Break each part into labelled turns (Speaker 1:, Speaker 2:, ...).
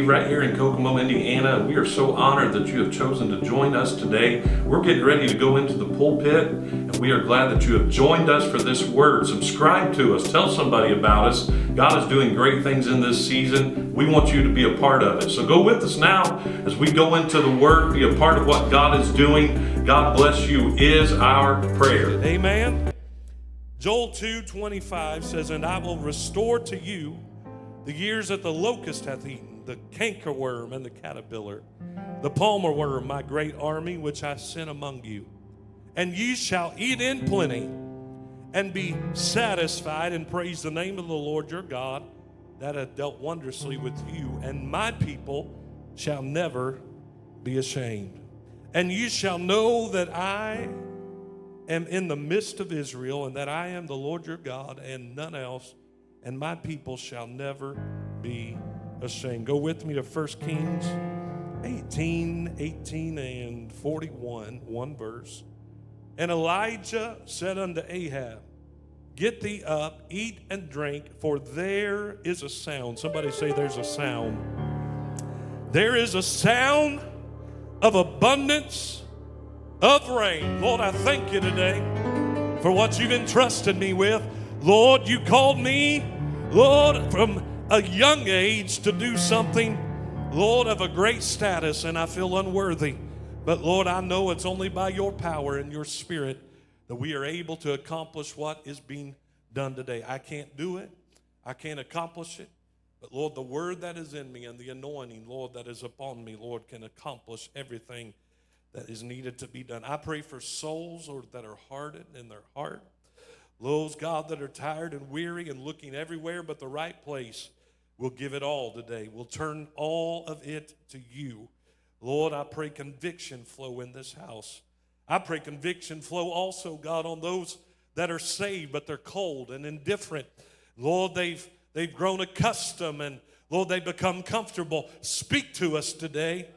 Speaker 1: Dave right here in Kokomo, Indiana. We are so honored that you have chosen to join us today. We're getting ready to go into the pulpit, and we are glad that you have joined us for this word. Subscribe to us. Tell somebody about us. God is doing great things in this season. We want you to be a part of it. So go with us now as we go into the word, be a part of what God is doing. God bless you is our prayer.
Speaker 2: Amen. Joel 2:25 says, "And I will restore to you the years that the locust hath eaten, the cankerworm and the caterpillar, the palmer worm, my great army which I sent among you. And ye shall eat in plenty and be satisfied, and praise the name of the Lord your God that hath dealt wondrously with you. And my people shall never be ashamed. And ye shall know that I am in the midst of Israel, and that I am the Lord your God, and none else. And my people shall never be ashamed." Go with me to 1 Kings 18 and 41, one verse. "And Elijah said unto Ahab, Get thee up, eat and drink, for there is a sound." Somebody say, there's a sound. There is a sound of abundance of rain. Lord, I thank you today for what you've entrusted me with. Lord, you called me, Lord, from a young age to do something, Lord, of a great status, and I feel unworthy. But Lord, I know it's only by your power and your spirit that we are able to accomplish what is being done today. I can't do it. I can't accomplish it. But Lord, the word that is in me and the anointing, Lord, that is upon me, Lord, can accomplish everything that is needed to be done. I pray for souls, Lord, that are hardened in their heart. Those, God, that are tired and weary and looking everywhere but the right place, we'll give it all today. We'll turn all of it to you. Lord, I pray conviction flow in this house. I pray conviction flow also, God, on those that are saved but they're cold and indifferent. Lord, they've grown accustomed, and Lord, they've become comfortable. Speak to us today.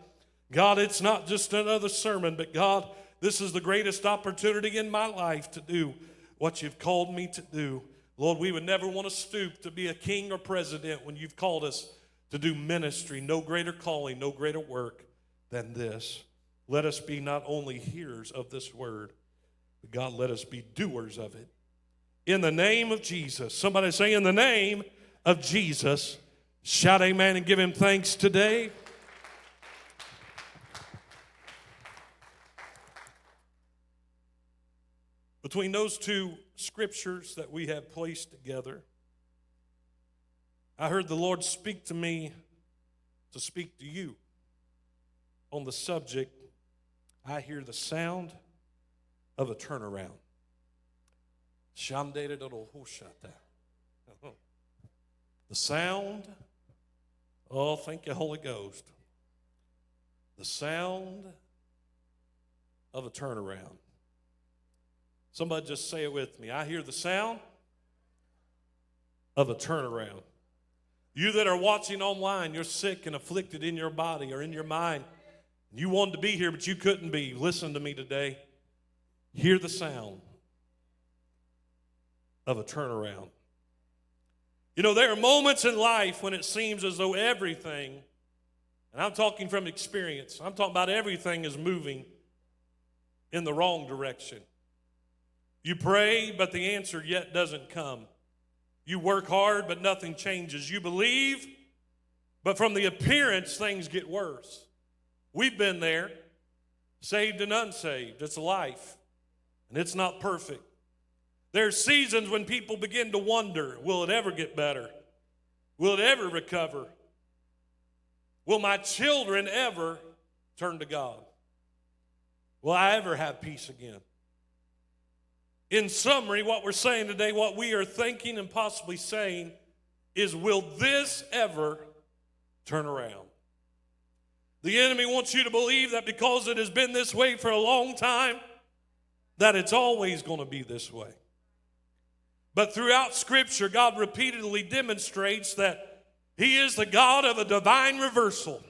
Speaker 2: God, it's not just another sermon, but God, this is the greatest opportunity in my life to do what you've called me to do. Lord, we would never want to stoop to be a king or president when you've called us to do ministry. No greater calling, no greater work than this. Let us be not only hearers of this word, but God, let us be doers of it. In the name of Jesus. Somebody say, in the name of Jesus. Shout amen and give him thanks today. Between those two scriptures that we have placed together, I heard the Lord speak to me to speak to you on the subject, I hear the sound of a turnaround. The sound, oh, thank you, Holy Ghost. The sound of a turnaround. Somebody just say it with me. I hear the sound of a turnaround. You that are watching online, you're sick and afflicted in your body or in your mind. You wanted to be here, but you couldn't be. Listen to me today. Hear the sound of a turnaround. You know, there are moments in life when it seems as though everything, and I'm talking from experience, I'm talking about everything is moving in the wrong direction. You pray, but the answer yet doesn't come. You work hard, but nothing changes. You believe, but from the appearance, things get worse. We've been there, saved and unsaved. It's life, and it's not perfect. There's seasons when people begin to wonder, will it ever get better? Will it ever recover? Will my children ever turn to God? Will I ever have peace again? In summary, what we're saying today, what we are thinking and possibly saying is, will this ever turn around? The enemy wants you to believe that because it has been this way for a long time, that it's always going to be this way. But throughout Scripture, God repeatedly demonstrates that He is the God of a divine reversal.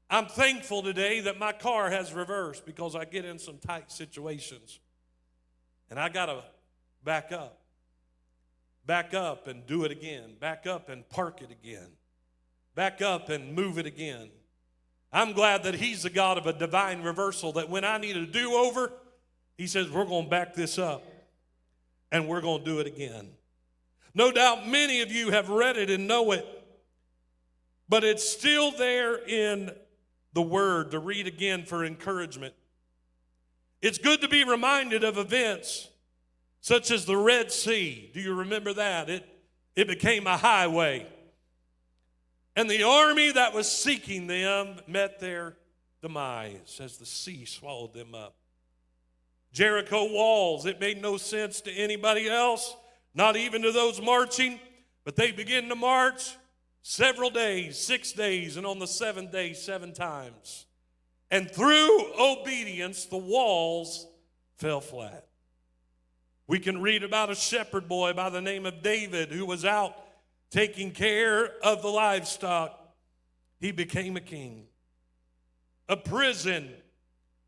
Speaker 2: I'm thankful today that my car has reversed because I get in some tight situations. And I got to back up and do it again, back up and park it again. back up and move it again. I'm glad that he's the God of a divine reversal, that when I need a do-over, he says, we're going to back this up and we're going to do it again. No doubt many of you have read it and know it, but it's still there in the Word to read again for encouragement. It's good to be reminded of events such as the Red Sea. Do you remember that? It became a highway. And the army that was seeking them met their demise as the sea swallowed them up. Jericho walls, it made no sense to anybody else, not even to those marching, but they began to march several days, 6 days, and on the seventh day, 7 times. And through obedience, the walls fell flat. We can read about a shepherd boy by the name of David who was out taking care of the livestock. He became a king. A prison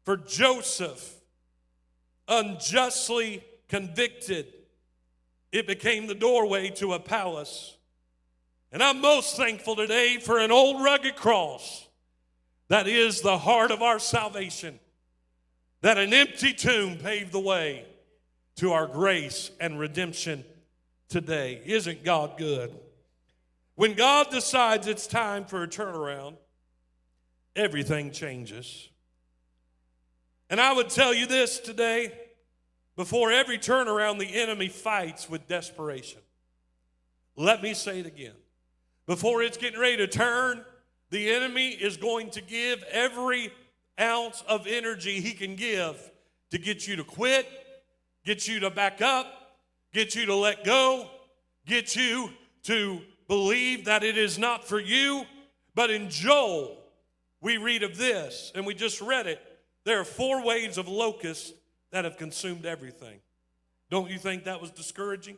Speaker 2: for Joseph, unjustly convicted. It became the doorway to a palace. And I'm most thankful today for an old rugged cross that is the heart of our salvation, that an empty tomb paved the way to our grace and redemption today. Isn't God good? When God decides it's time for a turnaround, everything changes. And I would tell you this today, before every turnaround, the enemy fights with desperation. Let me say it again. Before it's getting ready to turn, the enemy is going to give every ounce of energy he can give to get you to quit, get you to back up, get you to let go, get you to believe that it is not for you. But in Joel, we read of this, and we just read it. There are 4 waves of locusts that have consumed everything. Don't you think that was discouraging?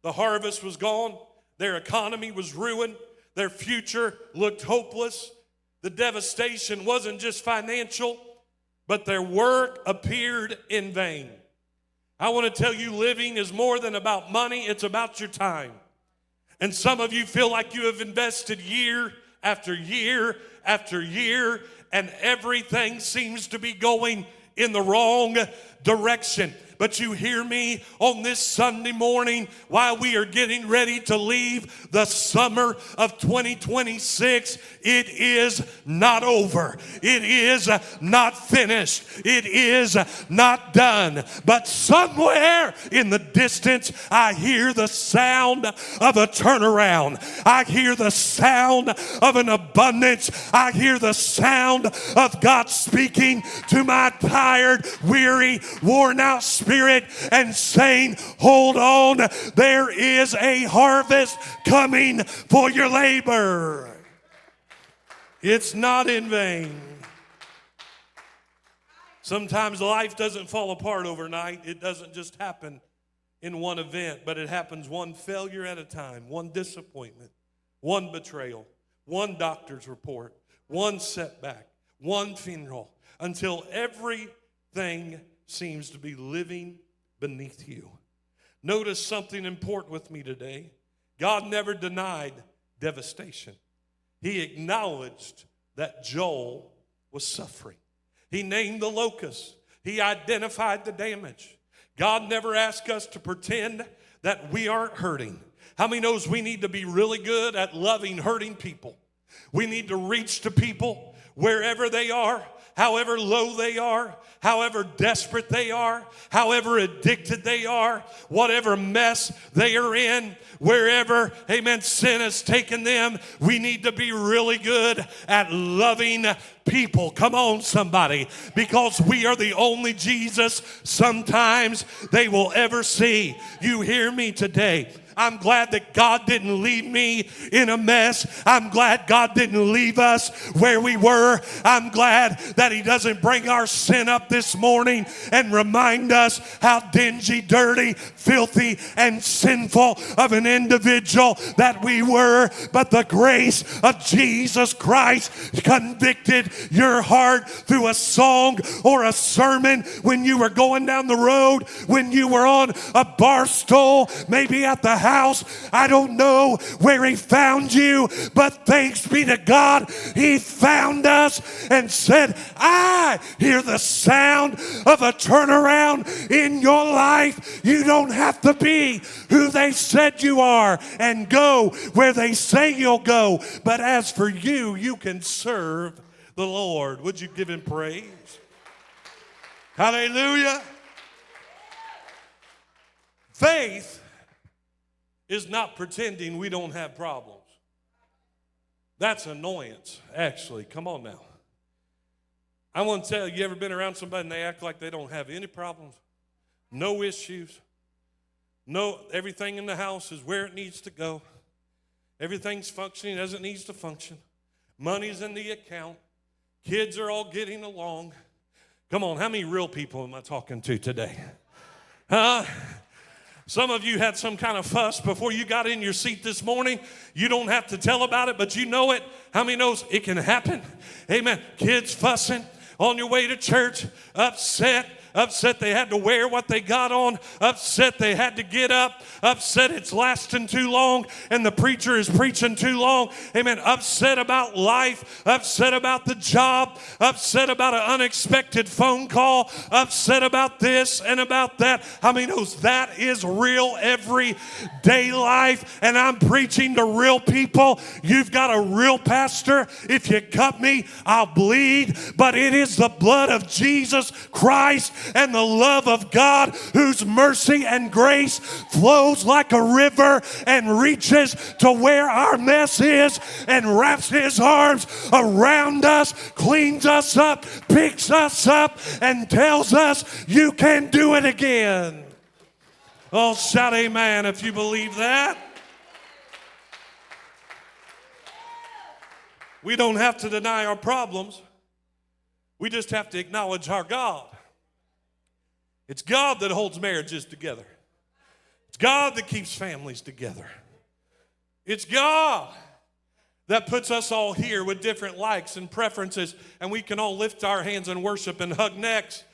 Speaker 2: The harvest was gone. Their economy was ruined. Their future looked hopeless. The devastation wasn't just financial, but their work appeared in vain. I want to tell you, living is more than about money. It's about your time. And some of you feel like you have invested year after year after year, and everything seems to be going in the wrong direction. But you hear me on this Sunday morning while we are getting ready to leave the summer of 2026. It is not over. It is not finished. It is not done. But somewhere in the distance, I hear the sound of a turnaround. I hear the sound of an abundance. I hear the sound of God speaking to my tired, weary, worn out spirit and saying, hold on, there is a harvest coming for your labor. It's not in vain. Sometimes life doesn't fall apart overnight. It doesn't just happen in one event, but it happens one failure at a time, one disappointment, one betrayal, one doctor's report, one setback, one funeral, until everything seems to be living beneath you. Notice something important with me today. God never denied devastation. He acknowledged that Joel was suffering. He named the locusts. He identified the damage. God never asked us to pretend that we aren't hurting. How many knows we need to be really good at loving hurting people? We need to reach to people wherever they are, however low they are, however desperate they are, however addicted they are, whatever mess they are in, wherever, amen, sin has taken them. We need to be really good at loving people. Come on, somebody, because we are the only Jesus sometimes they will ever see. You hear me today? I'm glad that God didn't leave me in a mess. I'm glad God didn't leave us where we were. I'm glad that He doesn't bring our sin up this morning and remind us how dingy, dirty, filthy, and sinful of an individual that we were. But the grace of Jesus Christ convicted your heart through a song or a sermon when you were going down the road, when you were on a bar stool, maybe at the house. I don't know where he found you, but thanks be to God, he found us and said, I hear the sound of a turnaround in your life. You don't have to be who they said you are and go where they say you'll go. But as for you, you can serve the Lord. Would you give him praise? Hallelujah. Faith is not pretending we don't have problems. That's annoyance, actually. Come on now. I want to tell you, you ever been around somebody and they act like they don't have any problems? No issues. No, everything in the house is where it needs to go. Everything's functioning as it needs to function. Money's in the account. Kids are all getting along. Come on, how many real people am I talking to today? Huh? Some of you had some kind of fuss before you got in your seat this morning. You don't have to tell about it, but you know it. How many knows it can happen? Amen. Kids fussing on your way to church, upset they had to wear what they got on, upset they had to get up, upset it's lasting too long and the preacher is preaching too long, amen, upset about life, upset about the job, upset about an unexpected phone call, upset about this and about that. How many knows that is real everyday life? And I'm preaching to real people. You've got a real pastor. If you cut me, I'll bleed, but it is the blood of Jesus Christ and the love of God, whose mercy and grace flows like a river and reaches to where our mess is and wraps his arms around us, cleans us up, picks us up, and tells us you can do it again. Oh, shout amen if you believe that. We don't have to deny our problems. We just have to acknowledge our God. It's God that holds marriages together. It's God that keeps families together. It's God that puts us all here with different likes and preferences, and we can all lift our hands and worship and hug necks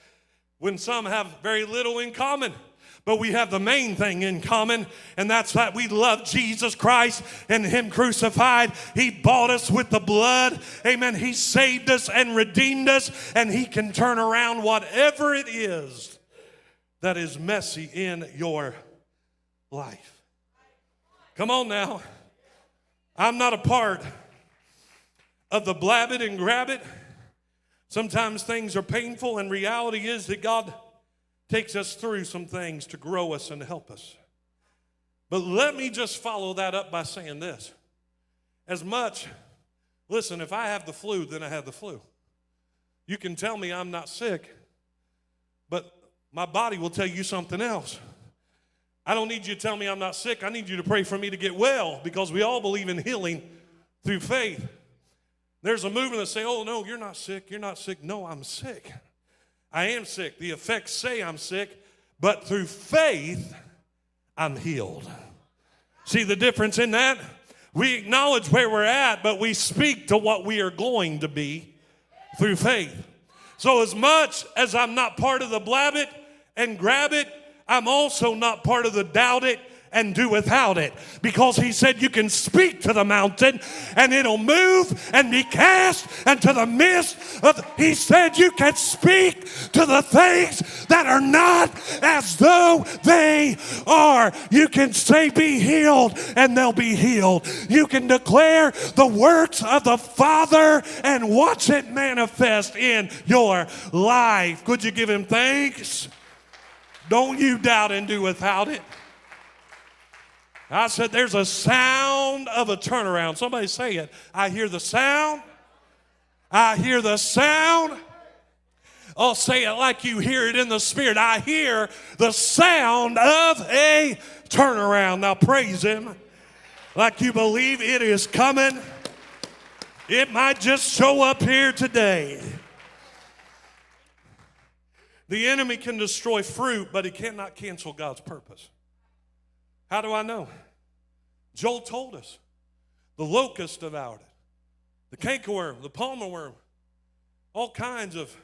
Speaker 2: when some have very little in common. But we have the main thing in common, and that's that we love Jesus Christ and him crucified. He bought us with the blood. Amen. He saved us and redeemed us, and he can turn around whatever it is that is messy in your life. Come on now. I'm not a part of the blab it and grab it. Sometimes things are painful, and reality is that God takes us through some things to grow us and help us. But let me just follow that up by saying this. Listen, if I have the flu, then I have the flu. You can tell me I'm not sick, but my body will tell you something else. I don't need you to tell me I'm not sick. I need you to pray for me to get well, because we all believe in healing through faith. There's a movement that say, oh, no, you're not sick. You're not sick. No, I'm sick. I am sick. The effects say I'm sick, but through faith, I'm healed. See the difference in that? We acknowledge where we're at, but we speak to what we are going to be through faith. So as much as I'm not part of the blab it and grab it, I'm also not part of the doubt it and do without it, because he said you can speak to the mountain and it'll move and be cast into the midst of. He said you can speak to the things that are not as though they are. You can say be healed and they'll be healed. You can declare the works of the Father and watch it manifest in your life. Could you give him thanks? Don't you doubt and do without it. I said there's a sound of a turnaround. Somebody say it. I hear the sound. I hear the sound. Oh, say it like you hear it in the spirit. I hear the sound of a turnaround. Now praise him like you believe it is coming. It might just show up here today. The enemy can destroy fruit, but he cannot cancel God's purpose. How do I know? Joel told us. The locust devoured it. The cankerworm, the palmer worm, all kinds of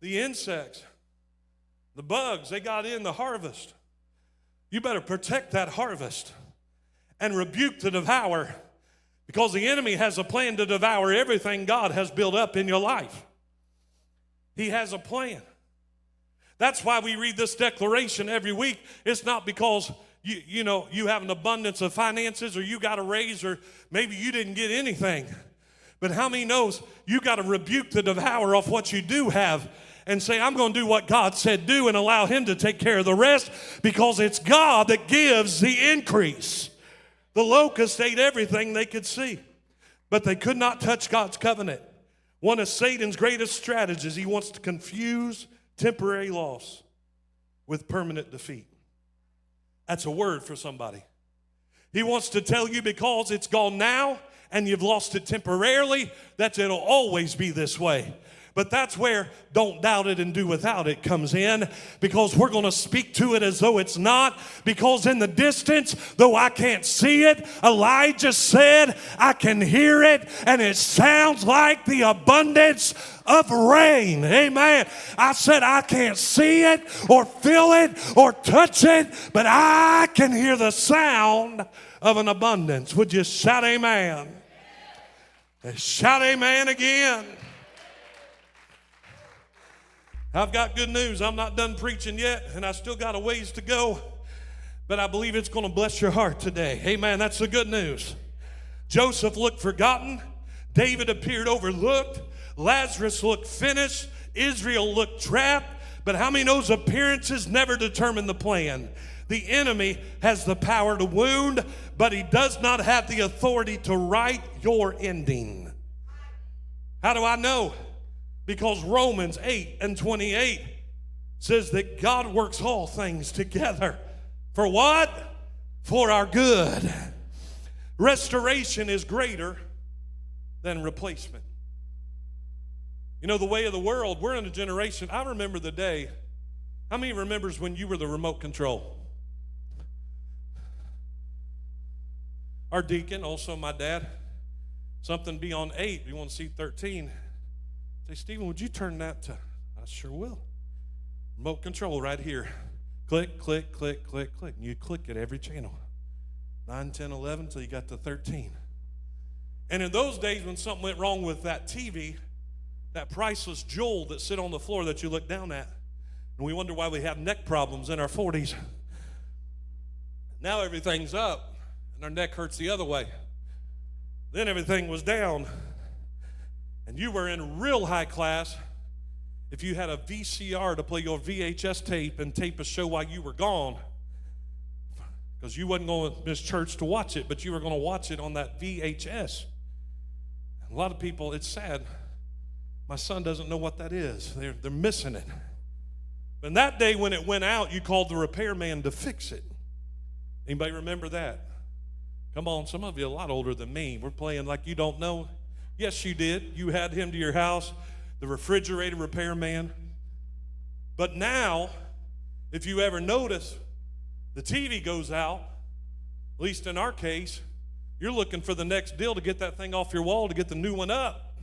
Speaker 2: the insects, the bugs, they got in the harvest. You better protect that harvest and rebuke the devourer, because the enemy has a plan to devour everything God has built up in your life. He has a plan. That's why we read this declaration every week. It's not because you have an abundance of finances, or you got a raise, or maybe you didn't get anything. But how many knows you got to rebuke the devourer of what you do have and say, I'm going to do what God said do, and allow him to take care of the rest, because it's God that gives the increase. The locusts ate everything they could see, but they could not touch God's covenant. One of Satan's greatest strategies, he wants to confuse temporary loss with permanent defeat. That's a word for somebody. He wants to tell you because it's gone now and you've lost it temporarily, that it'll always be this way. But that's where don't doubt it and do without it comes in, because we're going to speak to it as though it's not. Because in the distance, though I can't see it, Elijah said, I can hear it, and it sounds like the abundance of rain. Amen. I said I can't see it or feel it or touch it, but I can hear the sound of an abundance. Would you shout amen? Shout amen again. I've got good news. I'm not done preaching yet, and I still got a ways to go, but I believe it's going to bless your heart today. Amen. That's the good news. Joseph looked forgotten. David appeared overlooked. Lazarus looked finished. Israel looked trapped. But how many knows appearances never determine the plan? The enemy has the power to wound, but he does not have the authority to write your ending. How do I know? Because Romans 8:28 says that God works all things together. For what? For our good. Restoration is greater than replacement. You know, the way of the world, we're in a generation, I remember the day, how many remembers when you were the remote control? Our deacon, also my dad, something beyond 8, we want to see 13. Say, Stephen, would you turn that to? I sure will. Remote control right here. Click, click, click, click, click. And you click at every channel. 9, 10, 11 until you got to 13. And in those days when something went wrong with that TV, that priceless jewel that sit on the floor that you look down at, and we wonder why we have neck problems in our 40s. Now everything's up, and our neck hurts the other way. Then everything was down. And you were in real high class if you had a VCR to play your VHS tape and tape a show while you were gone, because you wasn't going to miss church to watch it, but you were going to watch it on that VHS. A lot of people, it's sad, my son doesn't know what that is. They're missing it. And that day when it went out, you called the repairman to fix it. Anybody remember that? Come on, some of you are a lot older than me. We're playing like you don't know. Yes, you did. You had him to your house, the refrigerator repairman. But now, if you ever notice, the TV goes out, at least in our case, you're looking for the next deal to get that thing off your wall to get the new one up.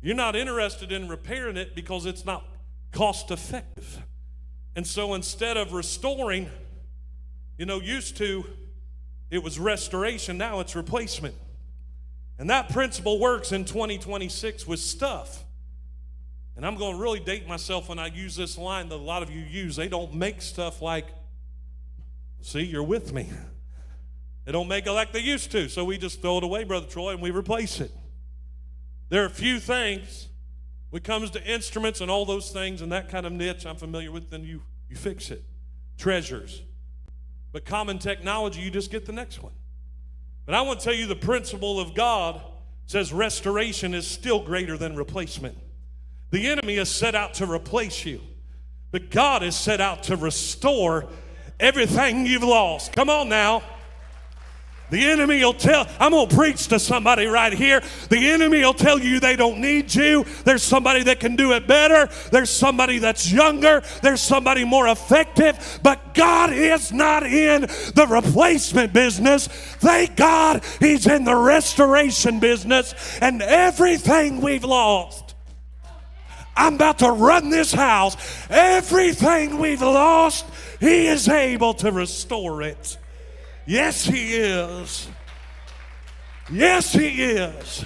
Speaker 2: You're not interested in repairing it because it's not cost effective. And so instead of restoring, used to, it was restoration, now it's replacement. And that principle works in 2026 with stuff. And I'm going to really date myself when I use this line that a lot of you use. They don't make stuff like, see, you're with me. They don't make it like they used to. So we just throw it away, Brother Troy, and we replace it. There are a few things when it comes to instruments and all those things and that kind of niche I'm familiar with, then you fix it. Treasures. But common technology, you just get the next one. But I want to tell you the principle of God says restoration is still greater than replacement. The enemy is set out to replace you, but God is set out to restore everything you've lost. Come on now. The enemy will I'm going to preach to somebody right here. The enemy will tell you they don't need you. There's somebody that can do it better. There's somebody that's younger. There's somebody more effective. But God is not in the replacement business. Thank God He's in the restoration business. And everything we've lost, I'm about to run this house. Everything we've lost, He is able to restore it. Yes, He is. Yes, He is.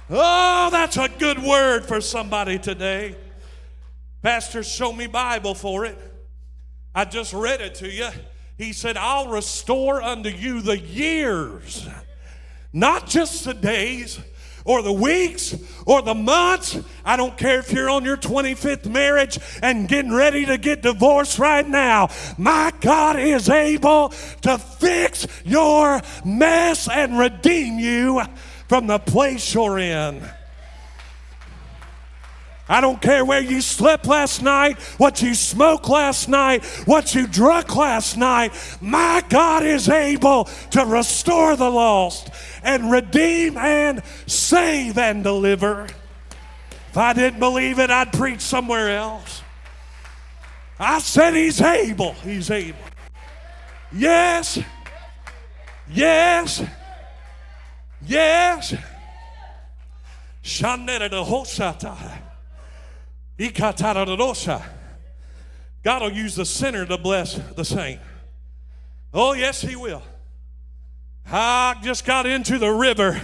Speaker 2: Oh, that's a good word for somebody today. Pastor, show me Bible for it. I just read it to you. He said, I'll restore unto you the years, not just the days or the weeks or the months. I don't care if you're on your 25th marriage and getting ready to get divorced right now. My God is able to fix your mess and redeem you from the place you're in. I don't care where you slept last night, what you smoked last night, what you drank last night. My God is able to restore the lost and redeem and save and deliver. If I didn't believe it, I'd preach somewhere else. I said He's able. He's able. Yes. Yes. Yes. Shandera de Hoshata. God will use the sinner to bless the saint. Oh, yes, He will. I just got into the river.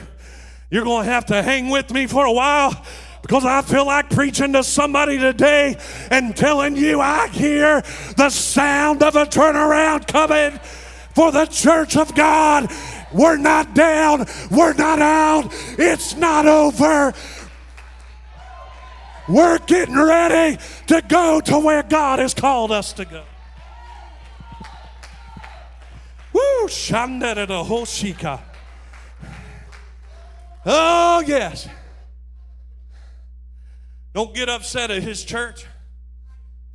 Speaker 2: You're going to have to hang with me for a while because I feel like preaching to somebody today and telling you I hear the sound of a turnaround coming for the church of God. We're not down. We're not out. It's not over. We're getting ready to go to where God has called us to go. Woo! Shandera de Hoshika. Oh, yes. Don't get upset at His church.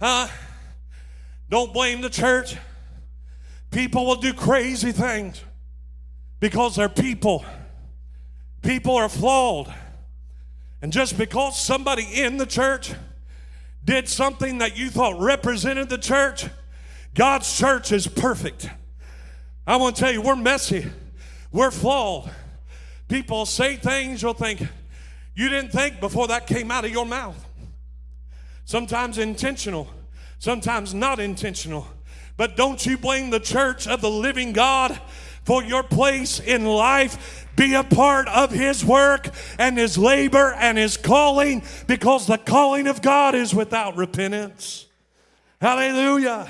Speaker 2: Huh? Don't blame the church. People will do crazy things because they're people. People are flawed. And just because somebody in the church did something that you thought represented the church, God's church is perfect. I want to tell you, we're messy. We're flawed. People say things you'll think you didn't think before that came out of your mouth. Sometimes intentional, sometimes not intentional. But don't you blame the church of the living God for your place in life. Be a part of His work and His labor and His calling, because the calling of God is without repentance. Hallelujah.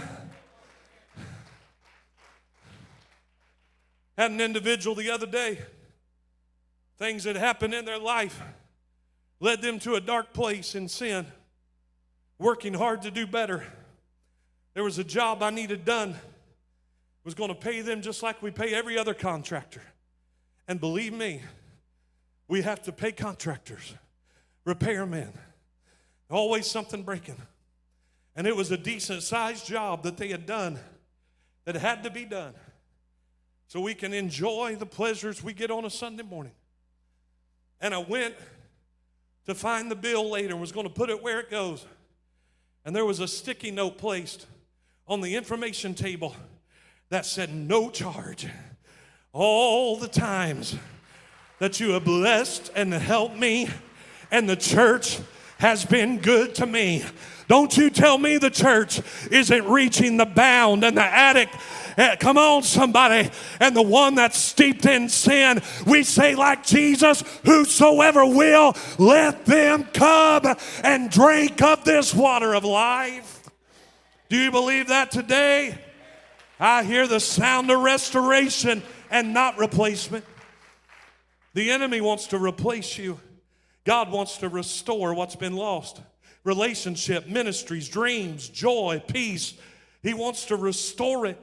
Speaker 2: Had an individual the other day, things that happened in their life led them to a dark place in sin, working hard to do better. There was a job I needed done. Was going to pay them just like we pay every other contractor. And believe me, we have to pay contractors, repairmen. Always something breaking. And it was a decent sized job that they had done that had to be done so we can enjoy the pleasures we get on a Sunday morning. And I went to find the bill later and was going to put it where it goes. And there was a sticky note placed on the information table that said no charge. All the times that you have blessed and helped me and the church has been good to me. Don't you tell me the church isn't reaching the bound and the attic. Come on, somebody. And the one that's steeped in sin, we say like Jesus, whosoever will, let them come and drink of this water of life. Do you believe that today? I hear the sound of restoration and not replacement. The enemy wants to replace you. God wants to restore what's been lost. Relationship, ministries, dreams, joy, peace. He wants to restore it.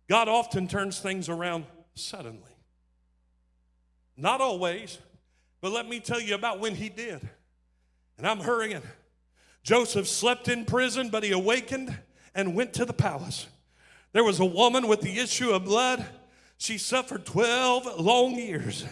Speaker 2: God often turns things around suddenly. Not always, but let me tell you about when He did. And I'm hurrying. Joseph slept in prison, but he awakened and went to the palace. There was a woman with the issue of blood. She suffered 12 long years,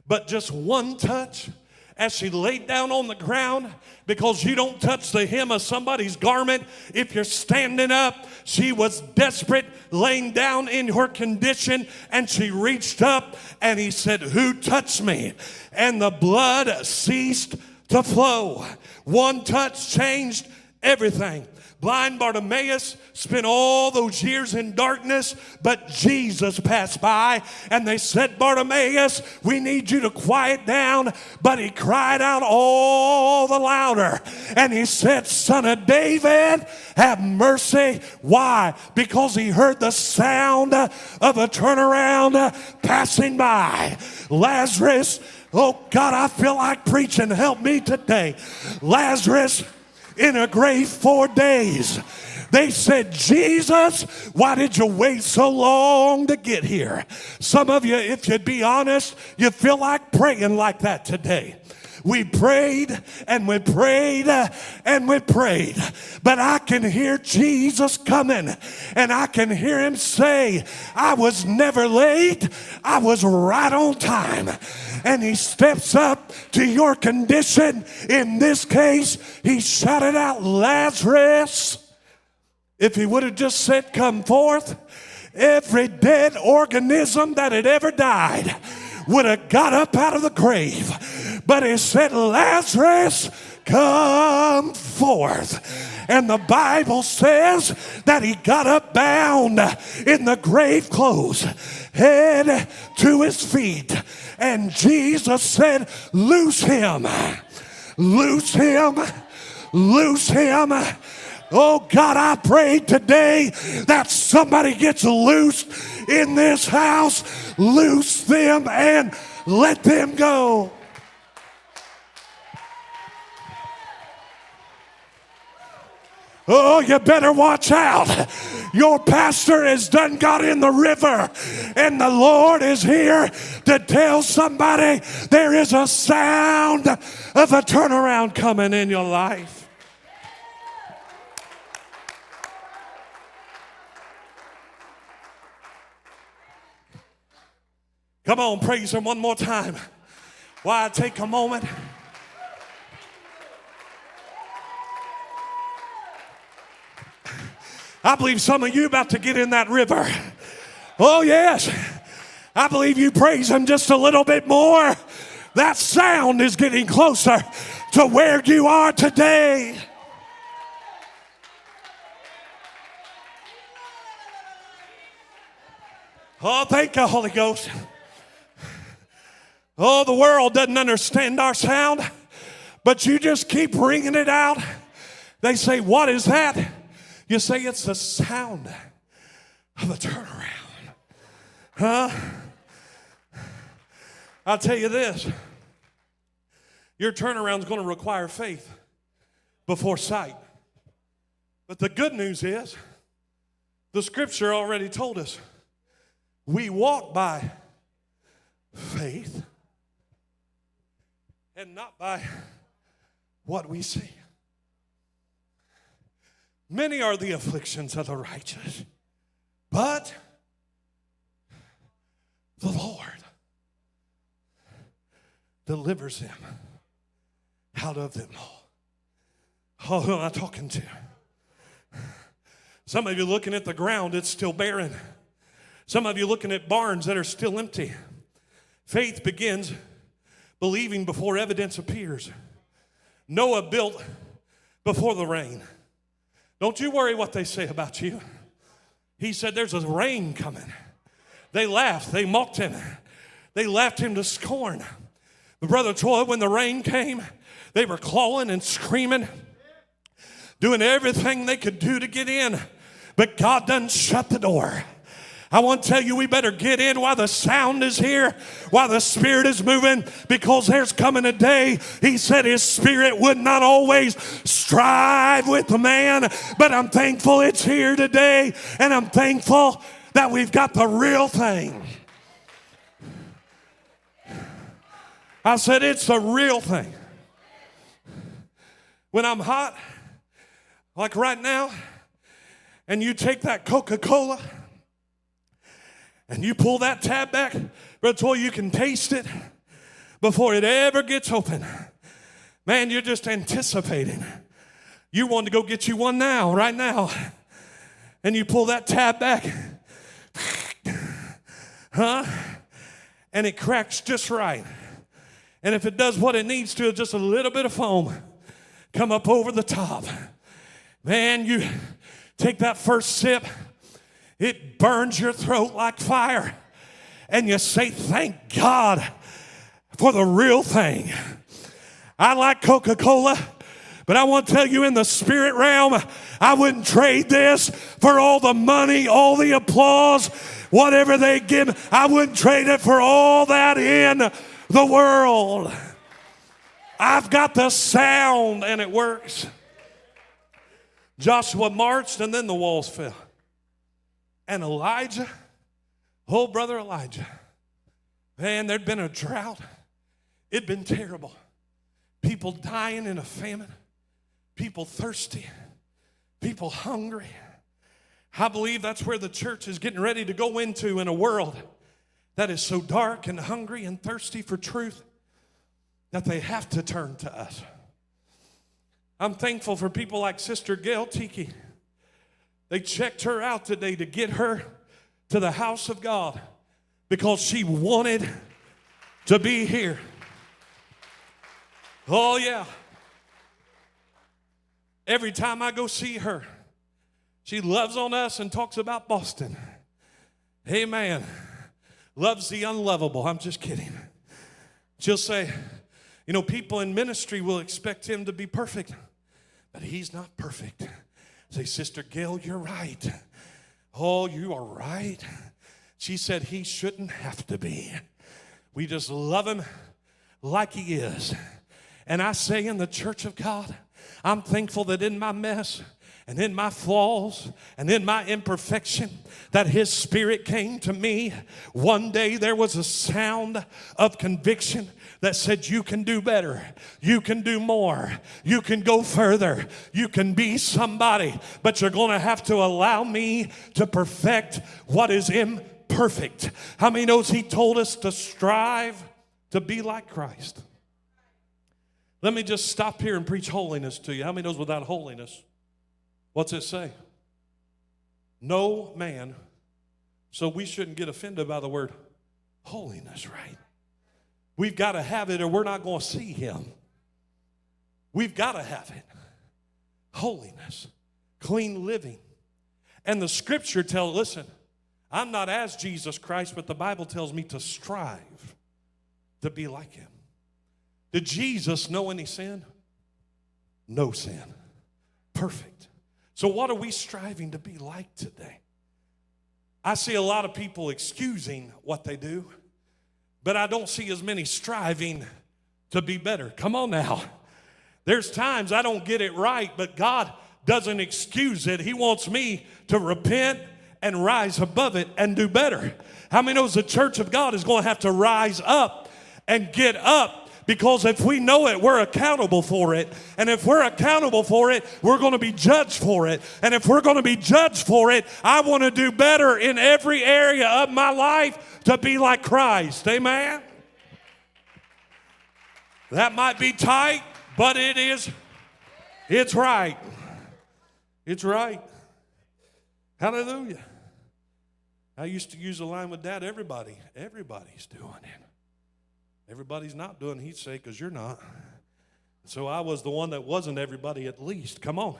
Speaker 2: but just one touch as she laid down on the ground, because you don't touch the hem of somebody's garment if you're standing up. She was desperate, laying down in her condition, and she reached up and he said, "Who touched me?" And the blood ceased to flow. One touch changed everything. Blind Bartimaeus spent all those years in darkness, but Jesus passed by and they said, Bartimaeus, we need you to quiet down. But he cried out all the louder and he said, Son of David, have mercy. Why? Because he heard the sound of a turnaround passing by. Lazarus, oh God, I feel like preaching. Help me today. Lazarus in a grave 4 days. They said, Jesus, why did you wait so long to get here? Some of you, if you'd be honest, you feel like praying like that today. We prayed and we prayed and we prayed. But I can hear Jesus coming and I can hear him say, I was never late. I was right on time. And he steps up to your condition. In this case, he shouted out, Lazarus. If he would have just said, come forth, every dead organism that had ever died would have got up out of the grave. But he said, Lazarus, come forth. And the Bible says that he got up bound in the grave clothes, head to his feet. And Jesus said, loose him, loose him, loose him. Oh God, I pray today that somebody gets loosed in this house. Loose them and let them go. Oh, you better watch out. Your pastor has done got in the river, and the Lord is here to tell somebody there is a sound of a turnaround coming in your life. Come on, praise him one more time. Why, take a moment. I believe some of you about to get in that river. Oh, yes. I believe you praise him just a little bit more. That sound is getting closer to where you are today. Oh, thank you, Holy Ghost. Oh, the world doesn't understand our sound, but you just keep ringing it out. They say, what is that? You say, it's the sound of a turnaround. Huh? I'll tell you this. Your turnaround is going to require faith before sight. But the good news is, the scripture already told us, we walk by faith and not by what we see. Many are the afflictions of the righteous, but the Lord delivers them out of them all. Oh, who am I talking to? Some of you looking at the ground, it's still barren. Some of you looking at barns that are still empty. Faith begins believing before evidence appears. Noah built before the rain. Don't you worry what they say about you. He said there's a rain coming. They laughed. They mocked him. They laughed him to scorn. But Brother Troy, when the rain came, they were clawing and screaming, doing everything they could do to get in. But God done shut the door. I want to tell you, we better get in while the sound is here, while the Spirit is moving, because there's coming a day. He said his Spirit would not always strive with the man, but I'm thankful it's here today, and I'm thankful that we've got the real thing. I said it's the real thing. When I'm hot, like right now, and you take that Coca-Cola, and you pull that tab back, Brother Toy, you can taste it before it ever gets open. Man, you're just anticipating. You want to go get you one now, right now. And you pull that tab back. Huh? And it cracks just right. And if it does what it needs to, just a little bit of foam come up over the top. Man, you take that first sip, it burns your throat like fire. And you say, thank God for the real thing. I like Coca-Cola, but I want to tell you, in the spirit realm, I wouldn't trade this for all the money, all the applause, whatever they give. I wouldn't trade it for all that in the world. I've got the sound and it works. Joshua marched and then the walls fell. And Elijah, oh brother Elijah, man, there'd been a drought. It'd been terrible. People dying in a famine. People thirsty. People hungry. I believe that's where the church is getting ready to go into, in a world that is so dark and hungry and thirsty for truth that they have to turn to us. I'm thankful for people like Sister Gail Tiki. They checked her out today to get her to the house of God because she wanted to be here. Oh, yeah. Every time I go see her, she loves on us and talks about Boston. Amen. Loves the unlovable. I'm just kidding. She'll say, you know, people in ministry will expect him to be perfect, but he's not perfect. Say, Sister Gail, you're right. Oh, you are right. She said he shouldn't have to be. We just love him like he is. And I say, in the church of God, I'm thankful that in my mess and in my flaws and in my imperfection, that his spirit came to me. One day there was a sound of conviction that said, you can do better, you can do more, you can go further, you can be somebody, but you're going to have to allow me to perfect what is imperfect. How many knows he told us to strive to be like Christ? Let me just stop here and preach holiness to you. How many knows without holiness, what's it say? No man. So we shouldn't get offended by the word holiness, right? We've got to have it or we're not going to see him. We've got to have it. Holiness, clean living. And the scripture tells, listen, I'm not as Jesus Christ, but the Bible tells me to strive to be like him. Did Jesus know any sin? No sin. Perfect. So what are we striving to be like today? I see a lot of people excusing what they do, but I don't see as many striving to be better. Come on now. There's times I don't get it right, but God doesn't excuse it. He wants me to repent and rise above it and do better. How many knows the church of God is going to have to rise up and get up? Because if we know it, we're accountable for it. And if we're accountable for it, we're going to be judged for it. And if we're going to be judged for it, I want to do better in every area of my life to be like Christ. Amen? That might be tight, but it's right. It's right. Hallelujah. I used to use a line with Dad, everybody's doing it. Everybody's not doing it, he'd say, because you're not. So I was the one that wasn't everybody at least. Come on.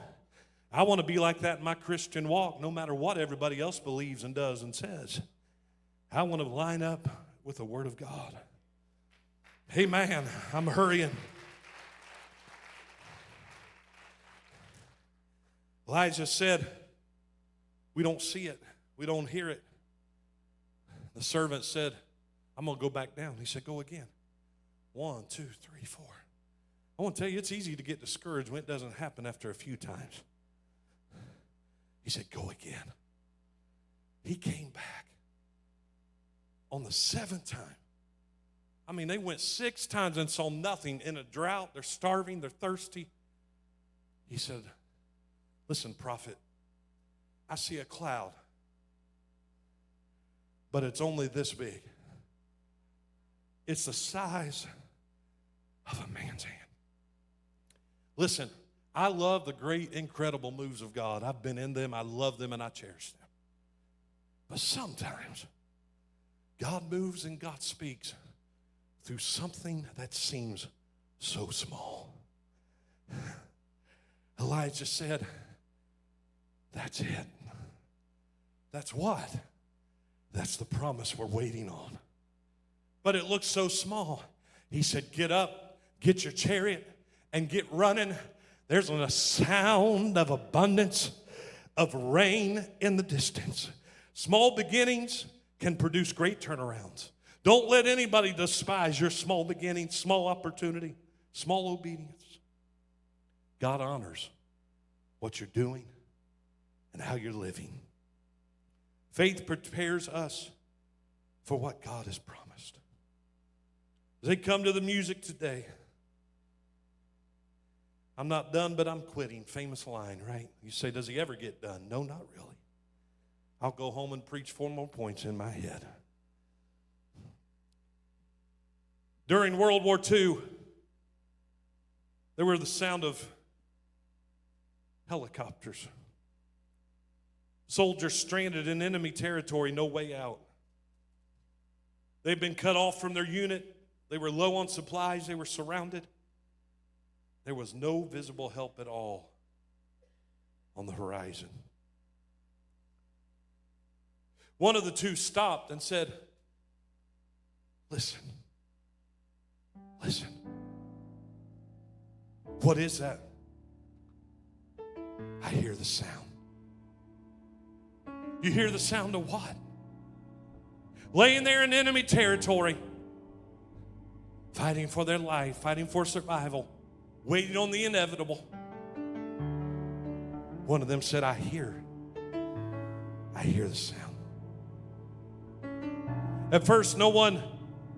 Speaker 2: I want to be like that in my Christian walk, no matter what everybody else believes and does and says. I want to line up with the Word of God. Hey, man, I'm hurrying. Elijah said, we don't see it. We don't hear it. The servant said, I'm going to go back down. He said, go again. 1, 2, 3, 4. I want to tell you, it's easy to get discouraged when it doesn't happen after a few times. He said, go again. He came back on the 7th time. I mean, they went 6 times and saw nothing. In a drought, they're starving, they're thirsty. He said, listen, prophet, I see a cloud, but it's only this big. It's the size of a man's hand. Listen, I love the great, incredible moves of God. I've been in them, I love them, and I cherish them. But sometimes God moves and God speaks through something that seems so small. Elijah said, that's it. That's what? That's the promise we're waiting on. But it looks so small. He said, get up, get your chariot, and get running. There's a sound of abundance of rain in the distance. Small beginnings can produce great turnarounds. Don't let anybody despise your small beginning, small opportunity, small obedience. God honors what you're doing and how you're living. Faith prepares us for what God has promised. As they come to the music today, I'm not done, but I'm quitting. Famous line, right? You say, does he ever get done? No, not really. I'll go home and preach 4 more points in my head. During World War II, there were the sound of helicopters. Soldiers stranded in enemy territory, no way out. They've been cut off from their unit. They were low on supplies. They were surrounded. There was no visible help at all on the horizon. One of the two stopped and said, listen. What is that? I hear the sound. You hear the sound of what? Laying there in enemy territory, fighting for their life, fighting for survival, waiting on the inevitable. One of them said, I hear the sound. At first, no one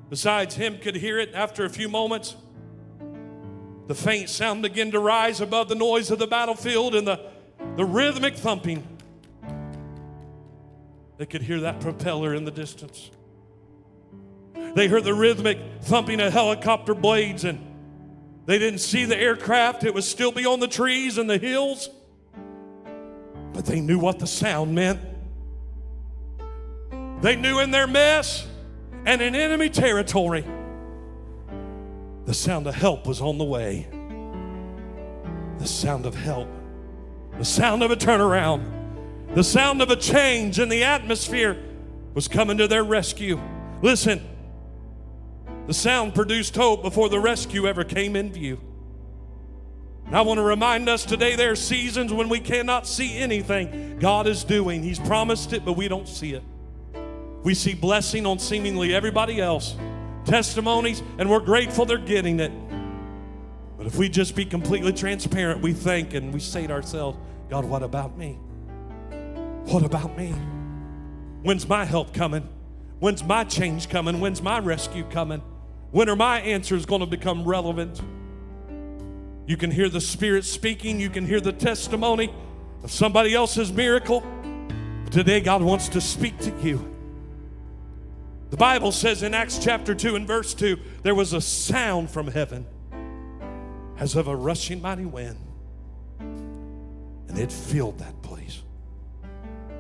Speaker 2: besides him could hear it. After a few moments, the faint sound began to rise above the noise of the battlefield and the rhythmic thumping. They could hear that propeller in the distance. They heard the rhythmic thumping of helicopter blades, and they didn't see the aircraft. It was still beyond the trees and the hills. But they knew what the sound meant. They knew in their mess and in enemy territory, the sound of help was on the way. The sound of help. The sound of a turnaround. The sound of a change in the atmosphere was coming to their rescue. Listen, the sound produced hope before the rescue ever came in view. And I want to remind us today there are seasons when we cannot see anything God is doing. He's promised it, but we don't see it. We see blessing on seemingly everybody else, testimonies, and we're grateful they're getting it. But if we just be completely transparent, we think and we say to ourselves, God, what about me? What about me? When's my help coming? When's my change coming? When's my rescue coming? When are my answers going to become relevant? You can hear the Spirit speaking. You can hear the testimony of somebody else's miracle. But today, God wants to speak to you. The Bible says in Acts chapter 2 and verse 2, there was a sound from heaven as of a rushing mighty wind, and it filled that place.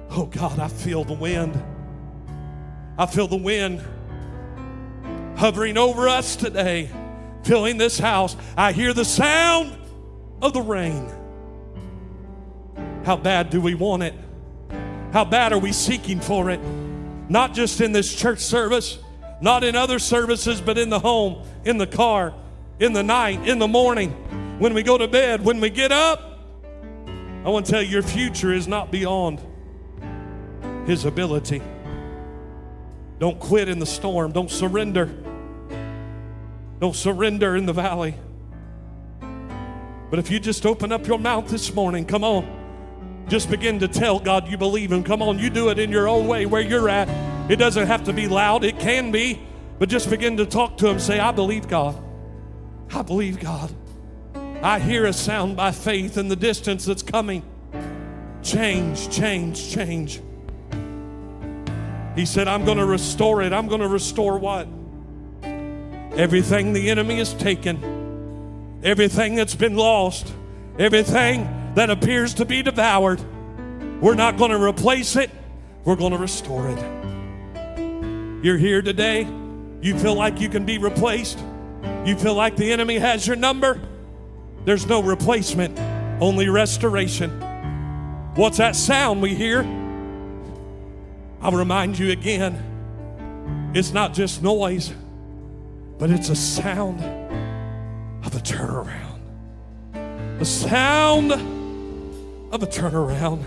Speaker 2: Oh God, I feel the wind. I feel the wind hovering over us today, filling this house. I hear the sound of the rain. How bad do we want it? How bad are we seeking for it? Not just in this church service, not in other services, but in the home, in the car, in the night, in the morning, when we go to bed, when we get up. I want to tell you, your future is not beyond His ability. Don't quit in the storm. Don't surrender. Don't surrender in the valley. But if you just open up your mouth this morning, come on. Just begin to tell God you believe Him. Come on, you do it in your own way where you're at. It doesn't have to be loud. It can be. But just begin to talk to Him. Say, I believe God. I believe God. I hear a sound by faith in the distance that's coming. Change, change, change. He said, I'm going to restore it. I'm going to restore what? Everything the enemy has taken. Everything that's been lost. Everything that appears to be devoured. We're not going to replace it. We're going to restore it. You're here today. You feel like you can be replaced? You feel like the enemy has your number? There's no replacement, only restoration. What's that sound we hear? I'll remind you again, it's not just noise, but it's a sound of a turnaround. The sound of a turnaround.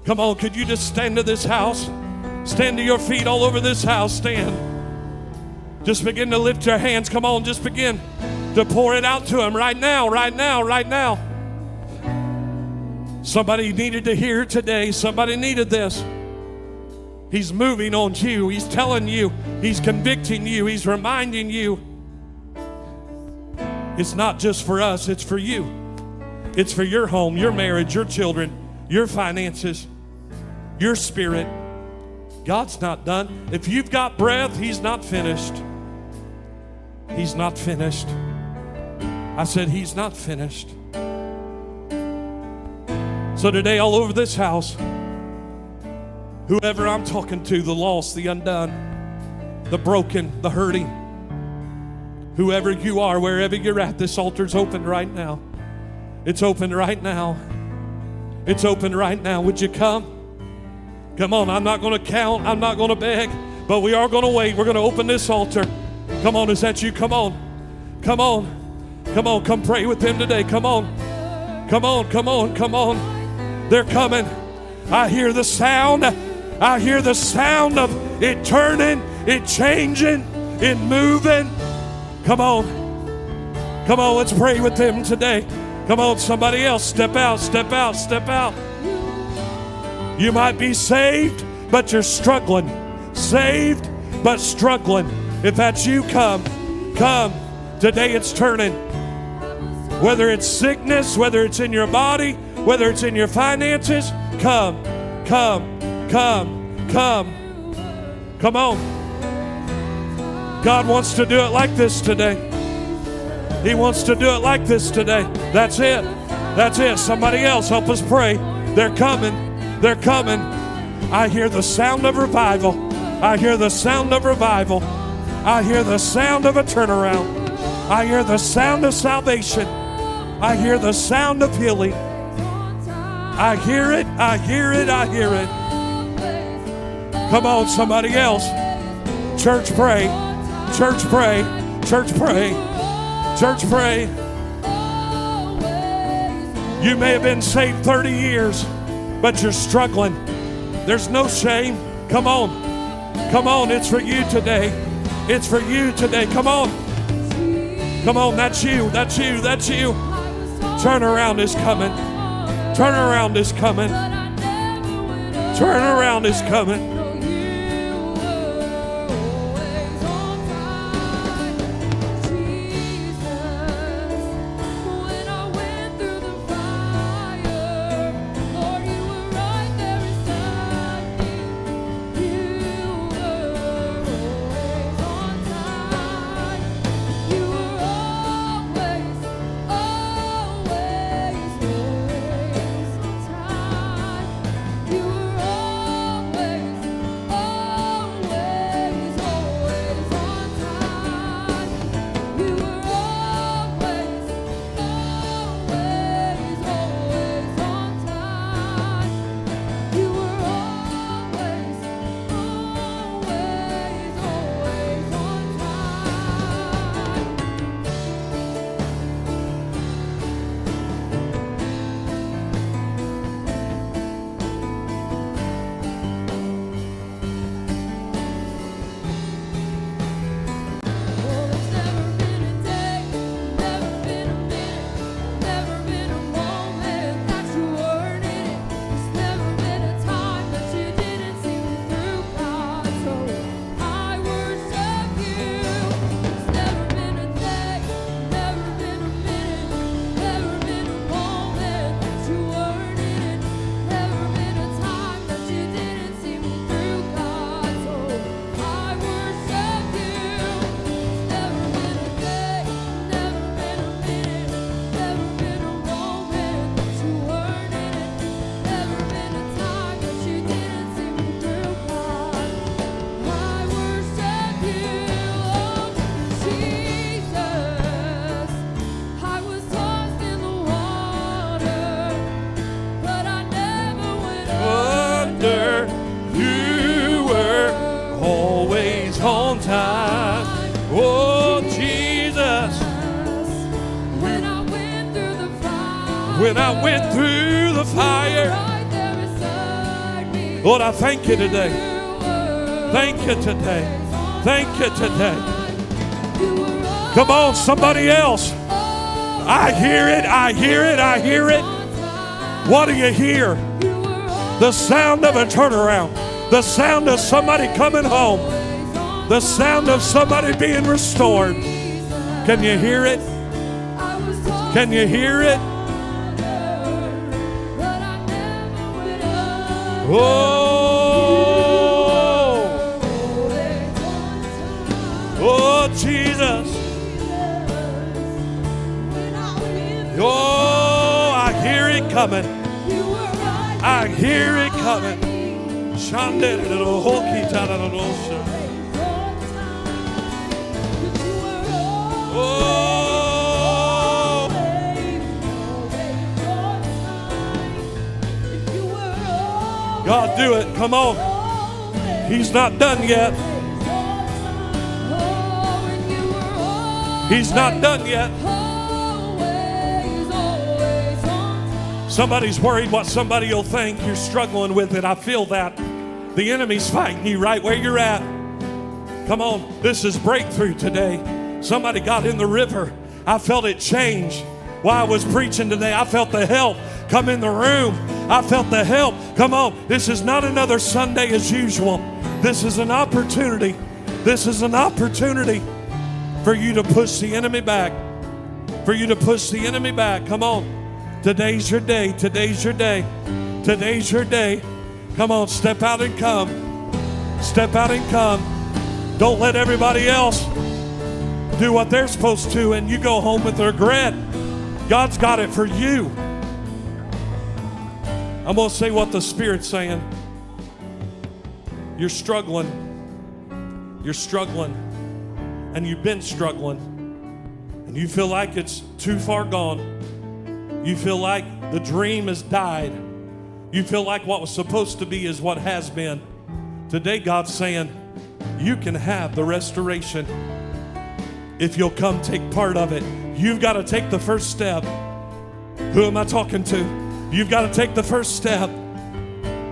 Speaker 2: Come on, could you just stand to this house? Stand to your feet all over this house, stand. Just begin to lift your hands. Come on, just begin to pour it out to him right now, right now, right now. Somebody needed to hear today. Somebody needed this. He's moving on you. He's telling you. He's convicting you. He's reminding you. It's not just for us. It's for you. It's for your home, your marriage, your children, your finances, your spirit. God's not done. If you've got breath, he's not finished. He's not finished. I said he's not finished. So today, all over this house, whoever I'm talking to, the lost, the undone, the broken, the hurting, whoever you are, wherever you're at, this altar's open right now. It's open right now. It's open right now. Would you come? Come on, I'm not going to count. I'm not going to beg, but we are going to wait. We're going to open this altar. Come on, is that you? Come on. Come on. Come on, come pray with them today. Come on. Come on, come on, come on. They're coming. I hear the sound. I hear the sound of it turning, it changing, it moving. Come on. Come on, let's pray with them today. Come on, somebody else, step out, step out, step out. You might be saved, but you're struggling. Saved, but struggling. If that's you, come. Come. Today it's turning. Whether it's sickness, whether it's in your body, whether it's in your finances, come, come, come, come. Come on. God wants to do it like this today. He wants to do it like this today. That's it. That's it. Somebody else help us pray. They're coming. They're coming. I hear the sound of revival. I hear the sound of revival. I hear the sound of a turnaround. I hear the sound of salvation. I hear the sound of healing. I hear it. I hear it. I hear it. Come on, somebody else. Church, pray. Church, pray. Church, pray. Church, pray. You may have been saved 30 years, but you're struggling. There's no shame. Come on. Come on, it's for you today. It's for you today. Come on. Come on, that's you. That's you. That's you. Turnaround is coming. Turnaround is coming. Turnaround is coming. when I went through the fire. Lord, I thank you today. Thank you today. Thank you today. Come on, somebody else. I hear it, I hear it, I hear it. What do you hear? The sound of a turnaround. The sound of somebody coming home. The sound of somebody being restored. Can you hear it? Can you hear it? Oh, oh Jesus. Oh, I hear it coming. I hear it coming. Oh, God, do it. Come on. He's not done yet. He's not done yet. Somebody's worried what somebody will think. You're struggling with it. I feel that. The enemy's fighting you right where you're at. Come on. This is breakthrough today. Somebody got in the river. I felt it change while I was preaching today. I felt the help come in the room. I felt the help. Come on. This is not another Sunday as usual. This is an opportunity. This is an opportunity for you to push the enemy back. For you to push the enemy back. Come on. Today's your day. Today's your day. Today's your day. Come on, step out and come. Step out and come. Don't let everybody else do what they're supposed to and you go home with regret. God's got it for you. I'm going to say what the Spirit's saying. You're struggling. You're struggling. And you've been struggling. And you feel like it's too far gone. You feel like the dream has died. You feel like what was supposed to be is what has been. Today, God's saying, you can have the restoration if you'll come take part of it. You've got to take the first step. Who am I talking to? You've got to take the first step.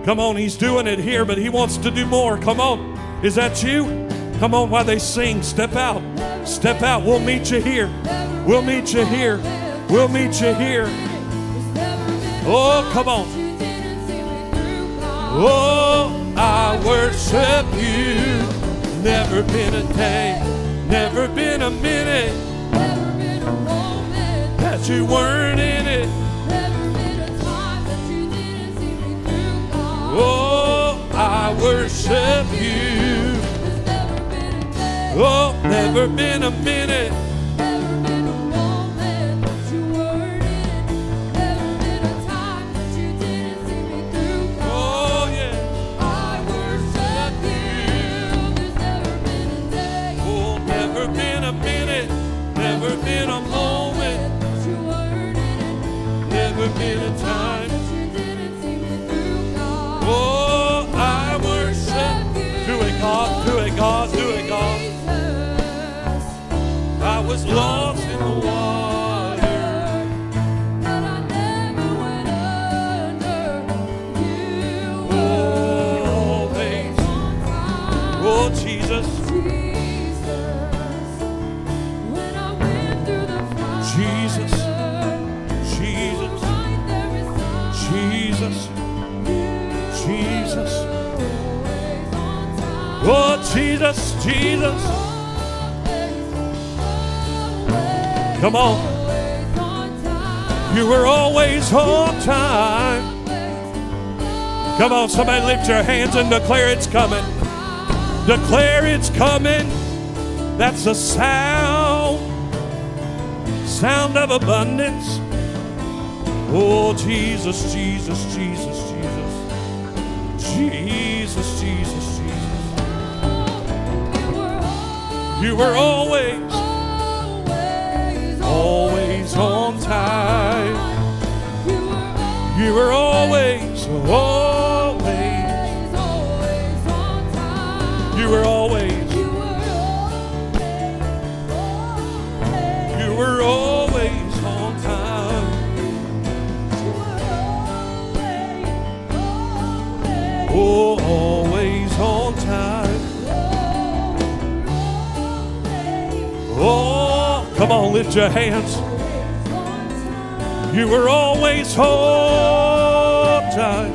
Speaker 2: Come on, He's doing it here, but He wants to do more. Come on. Is that you? Come on, while they sing, step out. Step out. We'll meet you here. We'll meet you here. We'll meet you here. Oh, come on. Oh, I worship you. Never been a day, never been a minute that you weren't in it. Oh, I worship you. Oh, never been a minute. Never been a moment, never been a time. Oh, I worship. Do it, God, do it, God, do it, God. I was lost in the water, but I never went under. You always. Oh, Jesus. Jesus, Jesus, Jesus, Jesus. Oh, Jesus, Jesus. Come on. You were always on time. Come on, somebody lift your hands and declare it's coming. Declare it's coming. That's the sound of abundance. Oh, Jesus, Jesus, Jesus, Jesus. Jesus, Jesus, Jesus. You were always on time. You were always on time. You were always. You were always on time. Oh, always on time. Oh, come on, lift your hands. You were always on time.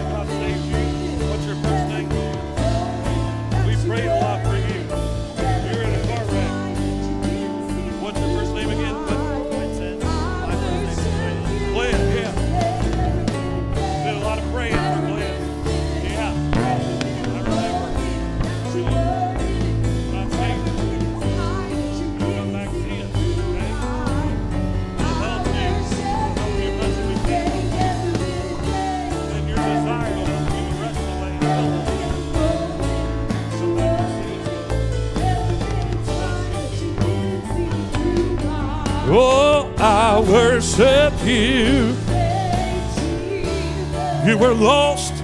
Speaker 2: God saved you. What's your first name? We prayed a lot for you. You're in a car wreck. What's your first name again? Glenn, yeah. Did a lot of praying for Glenn. Yeah. I remember. God saved you. You'll come back seeing, okay? He'll help you. He'll help you as much as we can. And your desire will help you the rest of the way. Oh, I worship you. You were lost.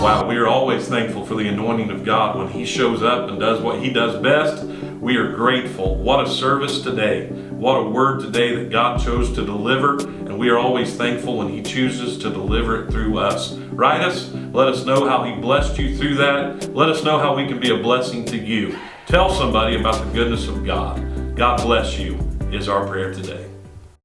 Speaker 1: Wow, we are always thankful for the anointing of God when He shows up and does what He does best. We are grateful. What a service today. What a word today that God chose to deliver. And we are always thankful when He chooses to deliver it through us. Write us. Let us know how He blessed you through that. Let us know how we can be a blessing to you. Tell somebody about the goodness of God. God bless you is our prayer today.